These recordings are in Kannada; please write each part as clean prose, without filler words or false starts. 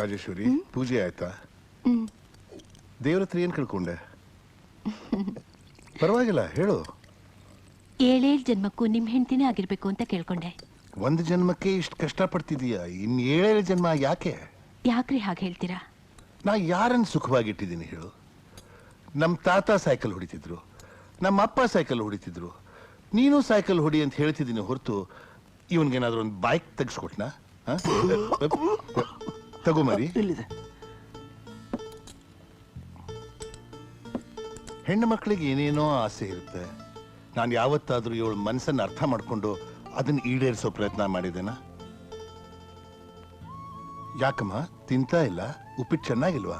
ರಾಜೇಶ್ವರಿ, ಪೂಜೆ ಆಯ್ತಾ? ದೇವ್ರ ಹತ್ರ ಏನ್ ಕೇಳ್ಕೊಂಡೆ? ಪರವಾಗಿಲ್ಲ, ಹೇಳು. 7 ಜನ್ಮಕ್ಕೂ ನಿಮ್ ಹೆಂಡತಿನೇ ಆಗಿರ್ಬೇಕು ಅಂತ ಕೇಳ್ಕೊಂಡೆ. ಒಂದು ಜನ್ಮಕ್ಕೆ ಇಷ್ಟು ಕಷ್ಟ ಪಡ್ತಿದೀಯಾ, ಇನ್ 7 ಜನ್ಮ ಯಾಕೆ? ಯಾಕ್ರಿ ಹಾಗೆ ಹೇಳ್ತೀರಾ? ನಾ ಯಾರನ್ನು ಸುಖವಾಗಿಟ್ಟಿದ್ದೀನಿ ಹೇಳು? ನಮ್ಮ ತಾತ ಸೈಕಲ್ ಹೊಡಿತಿದ್ರು, ನಮ್ಮ ಅಪ್ಪ ಸೈಕಲ್ ಹೊಡಿತಿದ್ರು, ನೀನು ಸೈಕಲ್ ಹೊಡಿ ಅಂತ ಹೇಳ್ತಿದ್ದೀನಿ ಹೊರತು ಇವನ್ಗೇನಾದ್ರೂ ಒಂದು ಬೈಕ್ ತೆಗಿಸ್ಕೊಟ್ನಾ? ತಗೋ ಮರಿ. ಹೆಣ್ಣು ಮಕ್ಕಳಿಗೆ ಏನೇನೋ ಆಸೆ ಇರುತ್ತೆ. ನಾನು ಯಾವತ್ತಾದ್ರೂ ಇವಳ ಮನಸ್ಸನ್ನು ಅರ್ಥ ಮಾಡ್ಕೊಂಡು ಅದನ್ನ ಈಡೇರಿಸೋ ಪ್ರಯತ್ನ ಮಾಡಿದ್ದೇನಾ? ಯಾಕಮ್ಮ ತಿಂತಾ ಇಲ್ಲ? ಉಪ್ಪಿಟ್ಟು ಚೆನ್ನಾಗಿಲ್ವಾ?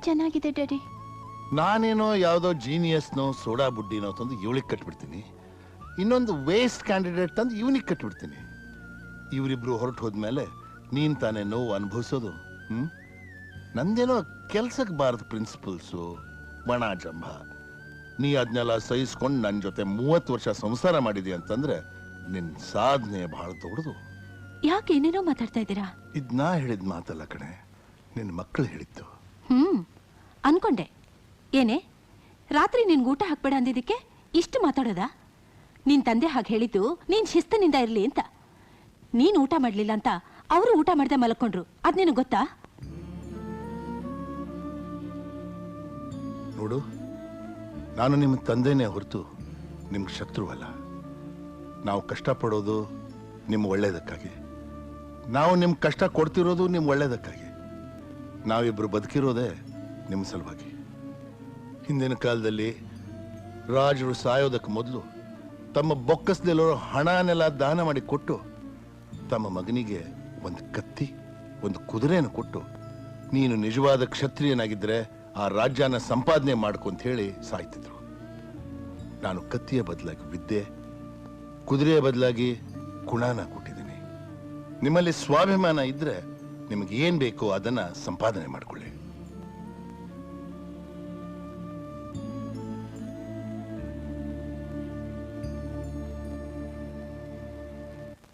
ಚೆನ್ನಾಗಿದೆ ಡ್ಯಾಡಿ. ನಾನೇನೋ ಯಾವುದೋ ಜೀನಿಯಸ್ನೋ ಸೋಡಾ ಬುಡ್ಡಿನೋ ತಂದು ಇವಳಿಗೆ ಕಟ್ಬಿಡ್ತೀನಿ, ಇನ್ನೊಂದು ವೇಸ್ಟ್ ಕ್ಯಾಂಡಿಡೇಟ್ ತಂದು ಇವನಿಗೆ ಕಟ್ಬಿಡ್ತೀನಿ. ಇವರಿಬ್ರು ಹೊರಟು ಹೋದ್ಮೇಲೆ ನೀನ್ ತಾನೇ ನೋವು ಅನುಭವಿಸೋದು. ನಂದೇನೋ ಕೆಲ್ಸಕ್ಕೆ ಬಾರದ ಪ್ರಿನ್ಸಿಪಲ್ಸು, ಬಣ ಜಂಬ. ನೀ ಅದನ್ನೆಲ್ಲ ಸಹಿಸ್ಕೊಂಡು ನನ್ನ ಜೊತೆ 30 ವರ್ಷ ಸಂಸಾರ ಮಾಡಿದಿ ಅಂತಂದ್ರೆ ನಿನ್ ಸಾಧನೆ ಬಹಳ ದೊಡ್ಡದು. ಯಾಕೆ ಏನೇನೋ ಮಾತಾಡ್ತಾ ಇದ್ದೀರಾ? ಇದ್ ನಾ ಹೇಳಿದ ಮಾತಲ್ಲ ಕಣೆ, ನಿನ್ನ ಮಕ್ಕಳು ಹೇಳಿದ್ದು. ಅನ್ಕೊಂಡೆ. ಏನೇ ರಾತ್ರಿ ನಿನ್ಗೆ ಊಟ ಹಾಕ್ಬೇಡ ಅಂದಿದ್ದಕ್ಕೆ ಇಷ್ಟು ಮಾತಾಡೋದಾ? ನಿನ್ ತಂದೆ ಹಾಗೆ ಹೇಳಿದ್ದು ನೀನ್ ಶಿಸ್ತನಿಂದ ಇರ್ಲಿ ಅಂತ. ನೀನ್ ಊಟ ಮಾಡ್ಲಿಲ್ಲ ಅಂತ ಅವರು ಊಟ ಮಾಡದೆ ಮಲ್ಕೊಂಡ್ರು, ಅದ್ ನಿನಗೆ ಗೊತ್ತಾ? ನೋಡು, ನಾನು ನಿಮ್ಮ ತಂದೆನೇ ಹೊರತು ನಿಮ್ಗೆ ಶತ್ರುವಲ್ಲ. ನಾವು ಕಷ್ಟಪಡೋದು ನಿಮ್ಮ ಒಳ್ಳೇದಕ್ಕಾಗಿ, ನಾವು ನಿಮ್ಗೆ ಕಷ್ಟ ಕೊಡ್ತಿರೋದು ನಿಮ್ಮ ಒಳ್ಳೇದಕ್ಕಾಗಿ. ನಾವಿಬ್ರು ಬದುಕಿರೋದೇ ನಿಮ್ಮ ಸಲುವಾಗಿ. ಹಿಂದಿನ ಕಾಲದಲ್ಲಿ ರಾಜರು ಸಾಯೋದಕ್ಕೆ ಮೊದಲು ತಮ್ಮ ಬೊಕ್ಕಸದಲ್ಲಿರೋ ಹಣನೆಲ್ಲ ದಾನ ಮಾಡಿ ಕೊಟ್ಟು ತಮ್ಮ ಮಗನಿಗೆ ಒಂದು ಕತ್ತಿ, ಒಂದು ಕುದುರೆಯನ್ನು ಕೊಟ್ಟು, ನೀನು ನಿಜವಾದ ಕ್ಷತ್ರಿಯನಾಗಿದ್ದರೆ ಆ ರಾಜ್ಯನ ಸಂಪಾದನೆ ಮಾಡ್ಕೊಂತ ಹೇಳಿ ಸಾಯ್ತಿದ್ರು. ನಾನು ಕತ್ತಿಯ ಬದಲಾಗಿ ವಿದ್ಯೆ, ಕುದುರೆಯ ಬದಲಾಗಿ ಗುಣನ ಕೊಟ್ಟಿದ್ದೀನಿ. ನಿಮ್ಮಲ್ಲಿ ಸ್ವಾಭಿಮಾನ ಇದ್ರೆ ನಿಮಗೆ ಏನ್ ಬೇಕೋ ಅದನ್ನ ಸಂಪಾದನೆ ಮಾಡ್ಕೊಳ್ಳಿ.